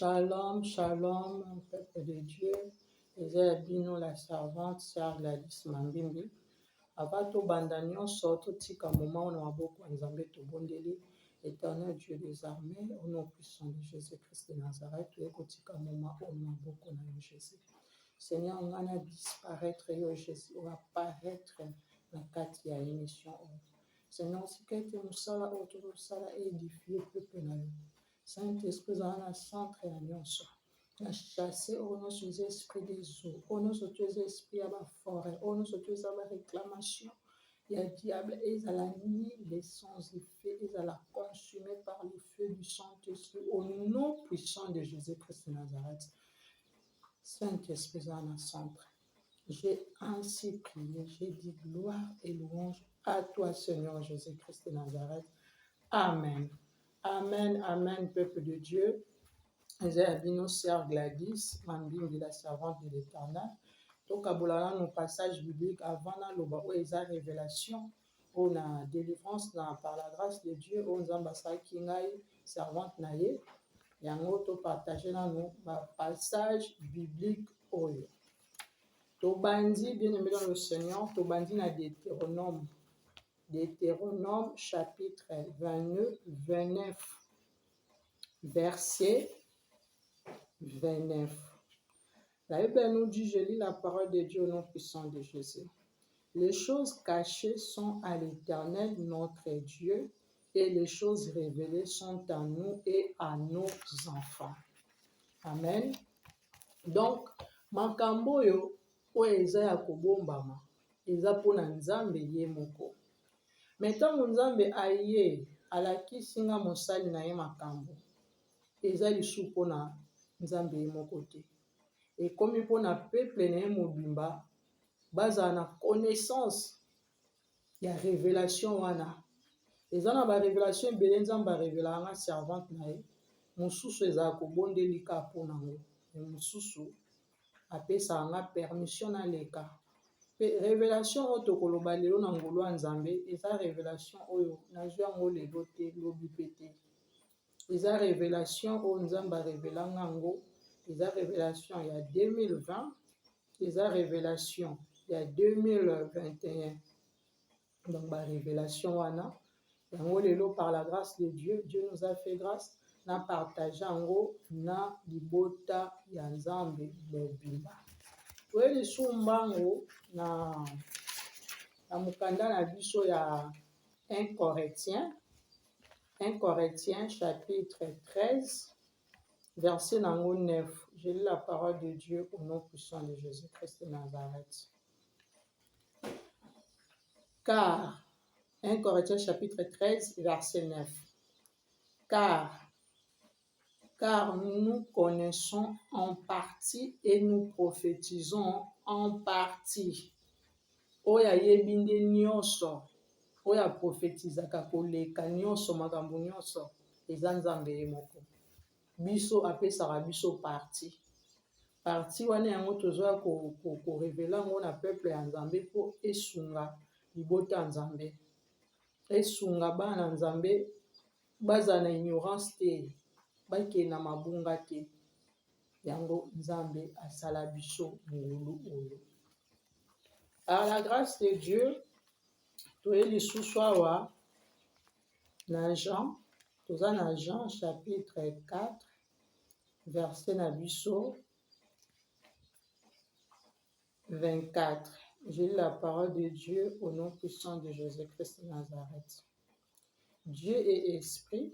Shalom, shalom, peuple de Dieu. Ezabino la servante, Sœur Gladys Mambimbi. Avato bandanyo soto tika moment on a beaucoup nzambe to bondeli. Éternel Dieu des armées, au nom puissant de Jésus-Christ de Nazareth, tu es tika moment on a beaucoup na Jésus. Seigneur, on a disparaître yo Jésus, on va apparaître dans quatre ya émission. Seigneur, si quelqu'un nous sala autour sala édifié peuple na yo. Saint-Esprit dans le centre et à nyonso. Na chasser au nom des esprits des eaux, au nom des esprits à la forêt, au nom des à la réclamation. Il y a diable et à la nuit, les sons effets et à la consumé par le feu du Saint-Esprit au nom puissant de Jésus-Christ de Nazareth. Saint-Esprit dans le centre. J'ai ainsi prié, j'ai dit gloire et louange à toi, Seigneur Jésus-Christ de Nazareth. Amen. Amen, amen, peuple de Dieu. Ezabino Sœur Gladys, Mambimbi la servante de l'Éternel. Donc, à nos passages bibliques avant la révélation, on a délivrance par la grâce de Dieu, on a servante naïe, et en auto partagé dans nos passages bibliques. Tobandi, bien aimé dans le Seigneur, Tobandi na Deutéronome. Deutéronome chapitre 29, verset 29. La Bible nous dit, je lis la parole de Dieu au nom puissant de Jésus. Les choses cachées sont à l'Éternel, notre Dieu, et les choses révélées sont à nous et à nos enfants. Amen. Donc, makambo yo, o eza ya kobombama, eza pona nzambe ye moko. Metango nzambe aye alakisi nga mosali na ye makambo, eza lisu mpona nzambe ye moko te. Ekomi mpona peuple na ye mobimba bazala na connaissance ya révélation wana. Eza na ba révélation ebele nzambe arevela nga servante na ye, mosusu ezala kobondeli ka mpona ngo, mosusu apesa nga permission na leka. Révélation oyo tokoloba lelo na ngolu ya nzambe eza révélation oyo nazwi yango lelo te lobi pe te. Eza révélation oyo nzambe arevela ngango, eza révélation ya 2020, eza révélation ya 2021. Donc ba révélation wana yango lelo par la grâce de Dieu, Dieu nous a fait grâce na partage yango na libota ya nzambe mobimba. Toyeli sumbango na mukanda na biso ya 1 Corinthiens chapitre 13 verset nango 9. Je lis la parole de Dieu au nom puissant de Jésus-Christ de Nazareth. Car 1 Corinthiens chapitre 13 verset 9. Car nous connaissons en partie et nous prophétisons en partie. Oya yebinde nyonso, oya prophétisaka koleka nyonso makambo nyonso, eza nzambe ye moko. Biso apesaka biso partie. Partie wana yango tozoya ko revela ngo na peuple ya nzambe po esunga libota ya nzambe. Esunga bana nzambe baza na ignorance te, bake na mabunga te. Yango nzambe asala biso ngulu oyo. À la grâce de Dieu, toyeli suswawa na Jean, toza na Jean chapitre 4, verset na biso 24. Je lis la parole de Dieu au nom puissant de Jésus-Christ de Nazareth. Dieu est esprit,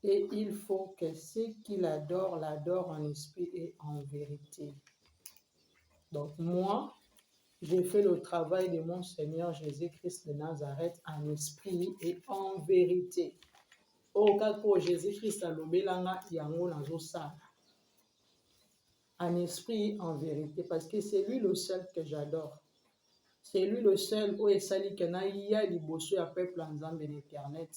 et il faut que ceux qui l'adorent en esprit et en vérité. Donc moi, j'ai fait le travail de mon Seigneur Jésus-Christ de Nazareth en esprit et en vérité. Oh, kako Jésus-Christ a lobelanga yango nazosala. En esprit et en vérité, parce que c'est lui le seul que j'adore. C'est lui le seul où esali kena ya liboso ya peuple nzambe l'Éternel.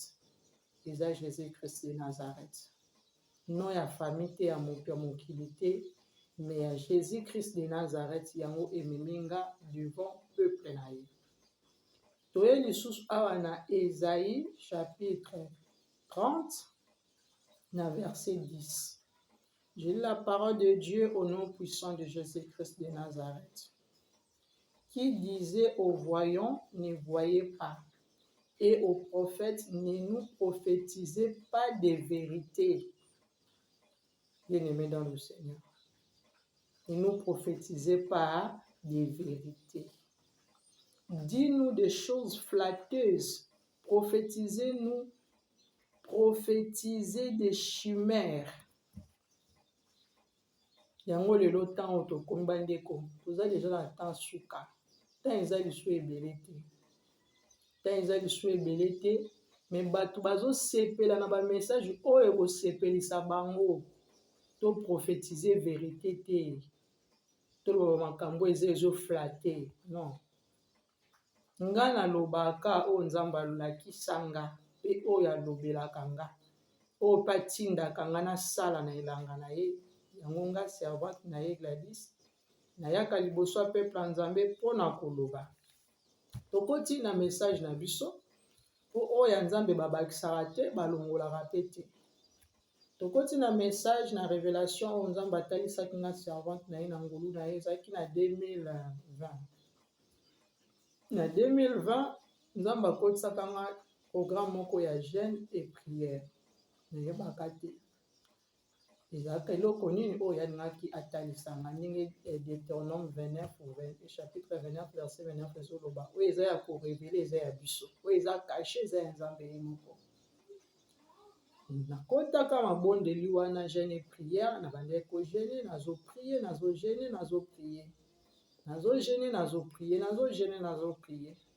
Eza Jésus-Christ de Nazareth. Non ya famille te ya mokili te, mais ya Jésus-Christ de Nazareth yango ememinga devant peuple na ye. Toyeli lisusu awa na Ésaïe chapitre 30 na verset 10. J'ai lu la parole de Dieu au nom puissant de Jésus-Christ de Nazareth, qui disait aux voyants, ne voyez pas, et aux prophètes, ne nous prophétisez pas des vérités. Bien-aimés dans le Seigneur, ne nous prophétisez pas des vérités. Dis-nous des choses flatteuses, prophétisez des chimères. Yango lelo temps tokomi bandeko toza déjà na temps suka temps eza lisu ebele te me bato bazosepela na bamessage oyo ekosepelisa bango to prophétiser vérité te toloba makambo eza ezoflate non. Nga nalobaka oyo nzambe alakisa nga mpe oyo alobelaka nga oyo mpe atindaka nga nasala na elanga na ye. Yango nga servante na ye Gladys nayaka liboso ya peuple ya Nzambe mpona koloba. Tokoti na message na biso po oyo ya Nzambe babakisaka te balongolaka pe te. Tokoti na message na révélation oyo Nzambe atalisaki nga servante na ye na ngolu na ye ezalaki na 2020. Na 2020 Nzambe akotisaka nga programme moko ya jeûne et prière. Nayebaka te ezalaka eloko nini oyo alingaki atalisanga ndenge Deutéronome 29 chapitre 29 verset 29 ezoloba oyo eza ya korevele eza ya biso oyo eza kashe eza ya Nzambe ye moko. Nakotaka mabondeli wana jeûne et prière na bandeki kogene nazoprie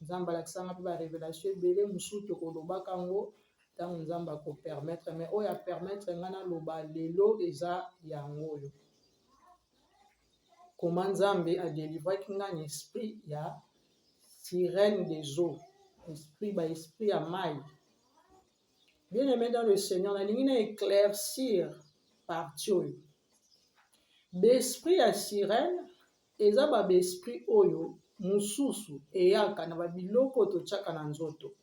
Nzambe alakisanga mpe barévélation ebele mosusu tokolobaka ngo ntango Nzambe akopermettre mais oyo apermettre nga naloba lelo eza yango oyo. Koma Nzambe adelivraki nga na esprit ya sirène des eaux, esprit ya mai. Bien-aimé dans le Seigneur, nalingi na éclaircir partie oyo. Besprit ya sirène eza babesprit oyo mosusu eyaka na babiloko totiaka na nzoto.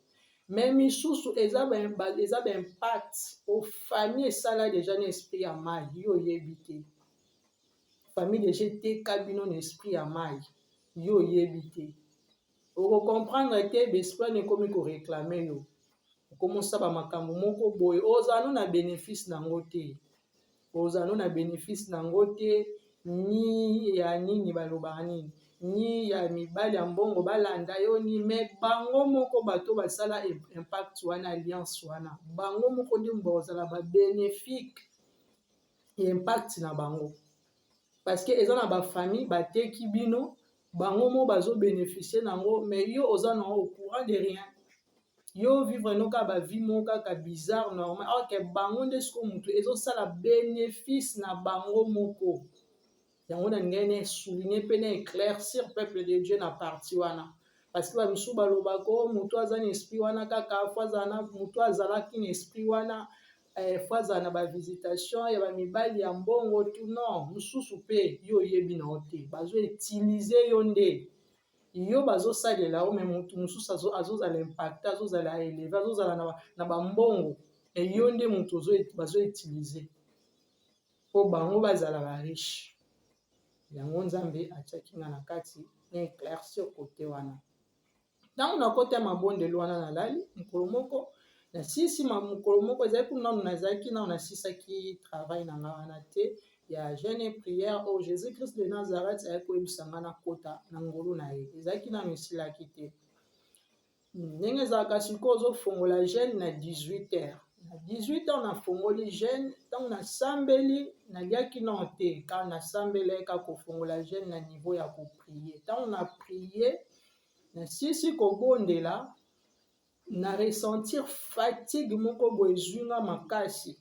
Mais misusu eza impact au famille esala déjà na esprit ya mai yo yebi te. Famille déjà eteka bino na esprit ya mai yo yebi te. Oko comprendre te besprit ne komi ko réclamer yo. Okomosa ba makambo moko boye ozano na bénéfice nango te. Ni ya nini balobaka nini ni ya mibali ya mbongo balanda yo ni me bango moko bato basala impact wana alliance wana bango moko ndi mbozala ba bénéfique impact na bango parce que eza na ba famille bateki bino bango mo bazo bénéficier nango mais yo oza na au courant de rien yo vivre noka ba vie moka ka bizarre normal ok bango ndesko mutu ezo sala bénéfice na bango moko. Yango na ngene souligner pe na éclaircir peuple de Dieu na partie wana parce que ba misu baloba ko mutu aza na esprit wana kaka fazana mutu azalaki na esprit wana fazana ba visitation ya ba mibali ya mbongo tout non mususu pe yo yebi na ote bazo utiliser yo nde yo bazo salela o mais mutu mususu azozala impact azozala élevé azozala na ba mbongo et yo nde mutu bazo utiliser po bango bazala ba riche. Yango Nzambe atiaki nga na kati na éclaircir côté wana. Ntango na kote ya mabondelo wana nalali mokolo moko na sisi mokolo moko ezalaki nanu nazalaki nanu nasisaki travail na nga wana te ya jeûne et prière au Jésus-Christ de Nazareth ayaki koyebisa nga na kota na ngolu na ye ezalaki nanu esilaki te. Ndenge ezalaka sikoyo ozofongola jeûne na 18h. Na 18h nafongoli jeûne ntango nasambeli naliaki non te kaka nasambeli kaka kofongola jeûne na niveau ya koprie. Ntango na prie nasisi kobondela na ressentir fatigue moko boye ezwi nga makasi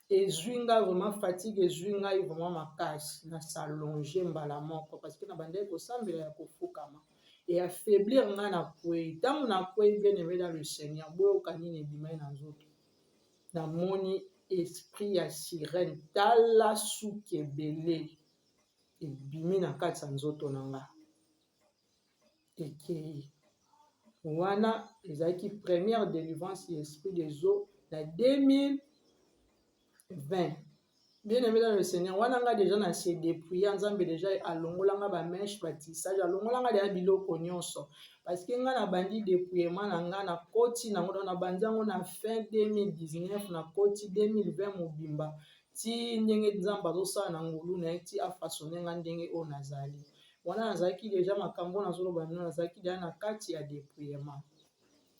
ezwi nga vraiment fatigue ezwi ngai vraiment makasi nasalonge mbala moko parce que na bandeki kosambela ya kofukama et affaiblir nga na kwei. Ntango na kwei bien-aimé dans le Seigneur boyoka nini ebimai na nzoto namoni esprit ya sirène tala suki ebele ebimi na kati ya nzoto na nga ekei wana ezalaki première délivrance ya esprit des eaux na 2020 Bien aimé dans le Seigneur, wananga déjà na se dépouiller, nzambe déjà alongolanga ba mèche batissage, alongolanga déjà biloko nyonso. Parce que nga na bandi dépouillement na nga na koti na ngodo na banzango na fin 2019 na koti 2020 mobimba. Ti ndenge nzambe azosala na ngulu na ye ti afasone nga ndenge oyo nazali. Wana nazalaki déjà makambo nazoloba bino nazalaki déjà na kati ya dépouillement.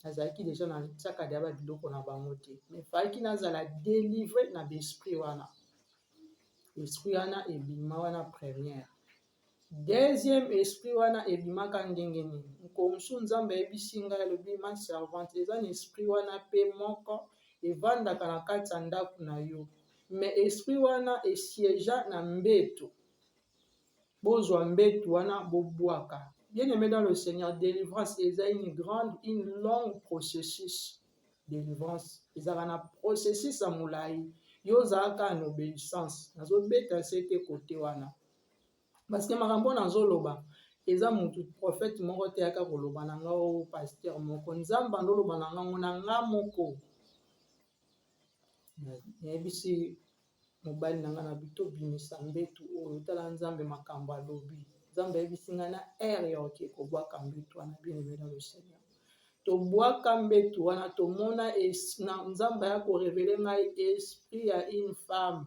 Nazalaki déjà na tiaka déjà ba biloko na bango te. Mais fallaki nazala délivré na l'esprit wana. Esprit wana ebima wana première. Deuxième esprit wana ebimaka ndenge nini. Nkomsu nzambe ayebisi ngai alobi ma servante eza na esprit wana pe moko evandaka na kati ya ndako na yo. Mais esprit wana esiégeant na mbeto. Bozwa mbeto wana bobwaka. Bien aimé dans le Seigneur, délivrance eza une longue processus. Délivrance ezaka na processus ya molai. Yo zaka en obéissance. Nazo beta sete côté wana. Parce que makambo nazoloba eza mutu prophète moko te aka koloba na nga o pasteur moko. Nzamba ndoloba na nga moko. Yebisi mobali na nga na bito bimisa mbetu oyo tala nzambe makambo alobi. Nzambe yebisi nga na air ya oke kobwaka mbetu wana bien aimé dans le Seigneur. Tobwaka mbetu wana tomona nzambe ya korevele ngai esprit ya une femme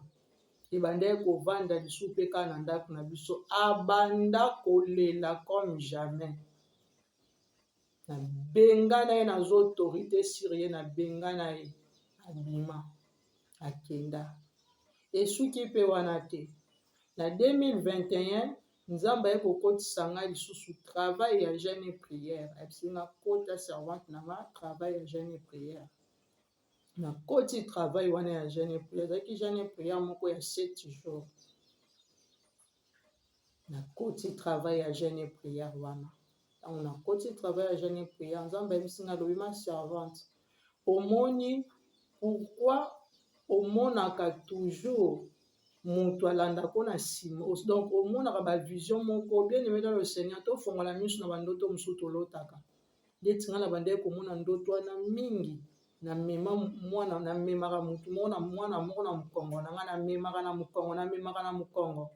ebanda kovanda lisu mpe kaka na ndako na biso abanda kolela comme jamais. Nabenga na ye nazo autorité sur ye nabenga na ye abima akenda esuki mpe wana te. Na 2021 nzambe aye kokotisa ngai lisusu travail ya jeûne et prière. Ayebisi nga kota servante na nga travail ya jeûne et prière. Na koti travail wana ya jeûne et prière. Ezalaki jeûne et prière moko ya 7 jours. Na koti travail ya jeûne et prière wana. Donc na koti travail ya jeûne et prière. Nzambe ayebisi nga lobi ma servante. Omoni pourquoi omonaka toujours mutu alandako na nsima. Donc omonaka ba vision moko bien aimé dans le Seigneur. Tofongola miso na bandoto mosusu tolotaka. Ndeti nga na bandeko komona ndoto wana mingi. Na mema mwana na memaka mutu mona mwana moko na mukongo na nga na memaka na mukongo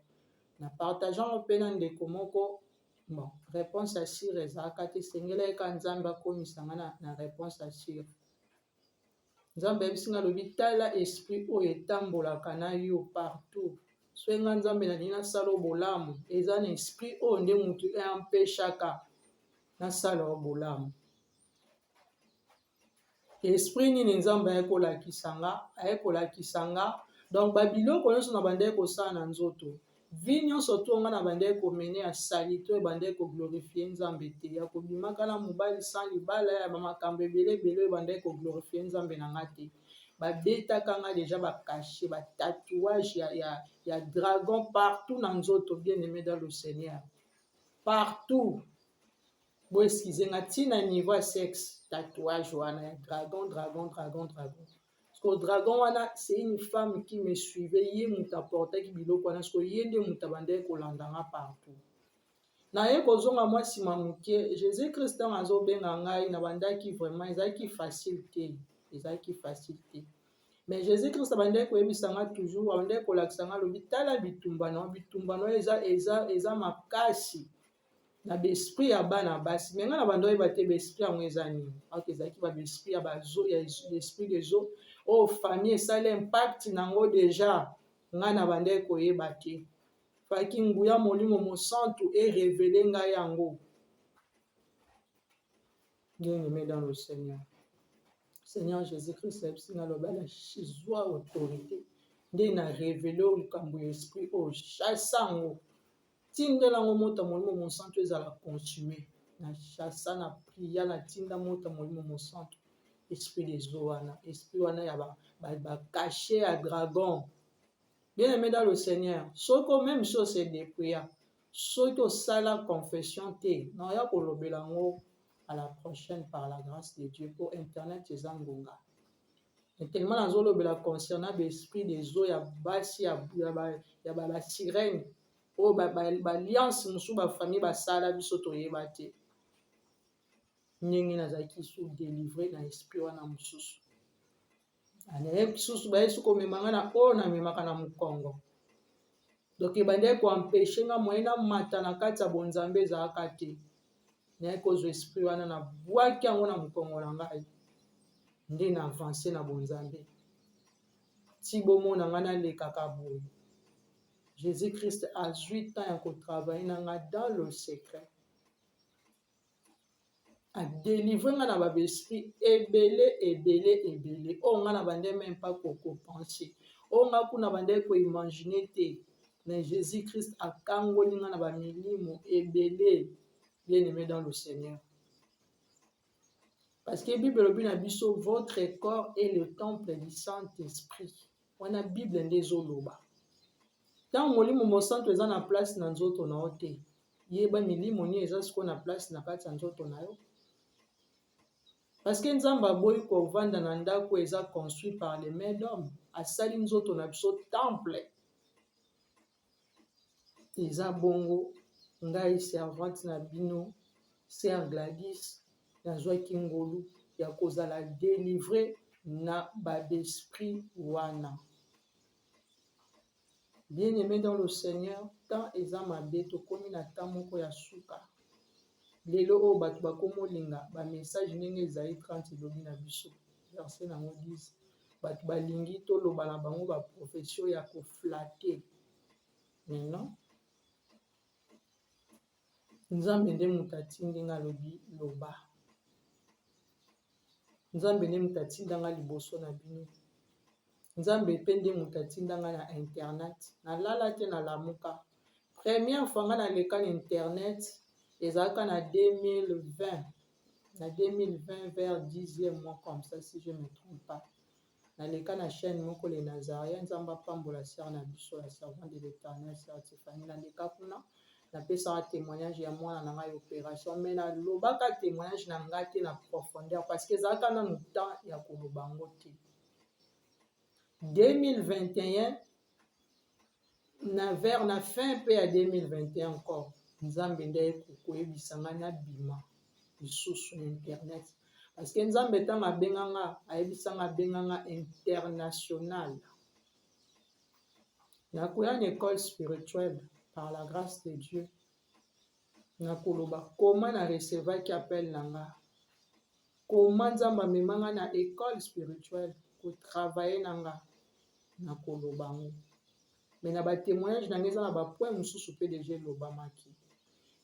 na partageant pe na ndeko moko. Bon, réponse assure ezalaka te sengela eka nzambe akomisa nga na réponse assure. Nzambe yebisi nga lobi tala esprit oyo etambolaka na yo partout. Soki nga nzambe nalingi nasala bolamu eza na esprit oyo nde mutu empêchaka nasala bolamu. Esprit nini nzambe aye kolakisa nga donc babiloko nyonso na bandeki kosala na nzoto vi nyonso to nga na bandeki komene ya sali to ebandeki koglorifie nzambe te ya kobimaka na mobali sans libala ya bamakambo ebele oyo bandeki koglorifie nzambe na nga te. Babetaka nga deja bakashe batatouage ya dragon partout na nzoto bien aimé dans le Seigneur. Partout. Bo excusez nga tina niveau ya sexe tatouage wana ya dragon. Parce que dragon wana c'est une femme qui me suivait ye mutu aportaki biloko wana parce que ye nde mutu abandaki kolanda nga partout. Na ye kozonga mwa nsima moke Jésus Christ ntango azobenga ngai na bandaki vraiment ezalaki facile te. Mais Jésus Christ abandaki koyebisa nga toujours abandaki kolakisa nga lobi tala bitumbano eza makasi na besprit ya bana basi. Mais nga na bando oyeba te besprit yango eza nini. Ok ezalaki ba besprit ya bazo ya l'esprit des eaux oyo famille esala impact nango deja nga na bandaki koyeba te. Faki nguya molimo mosantu révélé ngai yango. Bien aimé dans le Seigneur. Seigneur Jésus-Christ ayebisi nga lobi zwa autorité nde na révélé likambo ya esprit oyo chasango tindela ngo moto molimo mosantu ezala consumé na chassa na priya na tinda moto molimo mosantu esprit des eaux wana esprit wana ya caché ya dragon. Bien aimé dans le Seigneur, soko même chose c'est dépouilla soki osala confession te na ya kolobela ngo à la prochaine par la grâce de Dieu pour internet eza ngonga. Et tellement nazolobela concernant l'esprit des eaux ya basi ya ba sirène o ba alliance musu ba famille basala biso toyeba te. Ndenge nazalaki sous délivré na esprit wana mususu. anaye susu baye suko memanga na oyo na memaka na mukongo. Donc ebandaki koampeshe nga moye na mata na kati ya bonzambe ezalaka te. Naye kozwa esprit wana na bwaki yango na mukongo na ngai nde na avance na bonzambe. Ti bomona nga nalekaka boye. Jésus-Christ azwi temps ya kotravaille na nga dans le secret. Adélivre nga na babesprit ebele. Oyo nga na bande même pas kopenser. Oyo nga kuna bande koimagine te. Mais Jésus-Christ akangoli nga na bamilimo ebele. Bien-aimé dans le Seigneur. Parce que la Bible lobi na biso, votre corps est le temple du Saint-Esprit. Wana Bible ndezoloba. Tant molimo mo santo eza na place na nzoto na yo te. Yeba milimo ni eza siko na place na kati ya nzoto na yo. Parce que Nzambe aboyi kovanda na ndako eza construit par les mains d'hommes. Asali nzoto na biso temple. Eza bongo ngai servante na bino, Sœur Gladys, nazwaki ngolu ya kozala délivrer na babesprit wana. Bien-aimé dans le Seigneur, tant eza mabe tokomi na temps moko ya suka. Lelo oyo bato bakomolinga ba message ndenge ezali 30 elobi na biso. Verset nango 10. Bato balingi toloba na bango ba profession ya koflatter. Mais non. Nzambe nde mutatindi nga lobi loba. Nzambe nde mutatinda nga liboso na bino. Nzambe pe nde mutatinda nga na internet. Nalala te na lamuka. Première fois nga naleka na internet ezalaka na 2020. Na 2020 vers 10e mois comme ça si je ne me trompe pas. Naleka na chaîne moko le Nazaria Nzamba pambola sœur na biso la servante de l'Éternel sœur Tiffany. Naleka kuna napesaka témoignage ya mwana na ngai opération mais nalobaka témoignage na ngai te na profondeur parce que ezalaka nanu temps ya koloba yango te. 2021 na fin pe ya 2021 encore Nzambe nde koyebisa ngai na bima lisusu na internet parce que Nzambe ntango abenganga ayebisanga abenganga international. Nakoya na école spirituelle par la grâce de Dieu. Nakoloba comment na recevaki appel nanga. Comment Nzambe amemanga na école spirituelle ko travailler nanga. Nakoloba ngo. Mais na ba témoignage nanga eza na ba point mususu pe déjà lobamaki.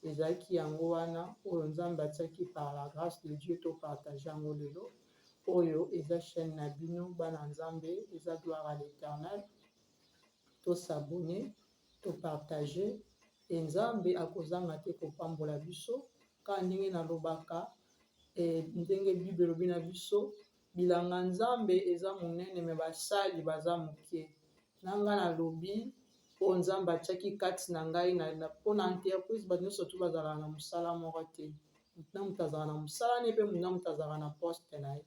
Ezaki yango wana oyo Nzambe atiaki par la grâce de Dieu to partager yango lelo. Oyo eza chaîne na bino bana Nzambe eza gloire à l'Éternel. To s'abonner, to partager. Et Nzambe akozanga te kopambola biso ka ndenge nalobaka ndenge Bible lobi na biso bilanga Nzambe eza monene me basali baza mokie. Nanga nalobi o Nzambe atiaki kati na ngai na pona entreprise bato nyonso tu bazala na musala moko te. Mutu mutazala na musala ne pe mutu mutazala na poste na ye.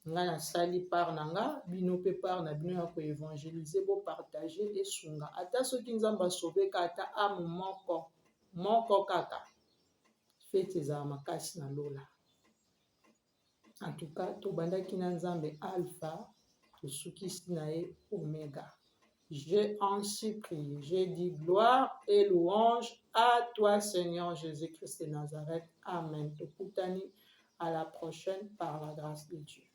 Nga nasali part na nga bino pe part na bino ya ko évangéliser bo partager esunga ata soki Nzambe asauve ka ata ame moko kaka fete ezala makasi na lola. En tout cas tobandaki na Nzambe alpha tosukisi na ye omega. J'ai ainsi prié, j'ai dit gloire et louange à toi Seigneur Jésus-Christ de Nazareth. Amen. Tokutani à la prochaine par la grâce de Dieu.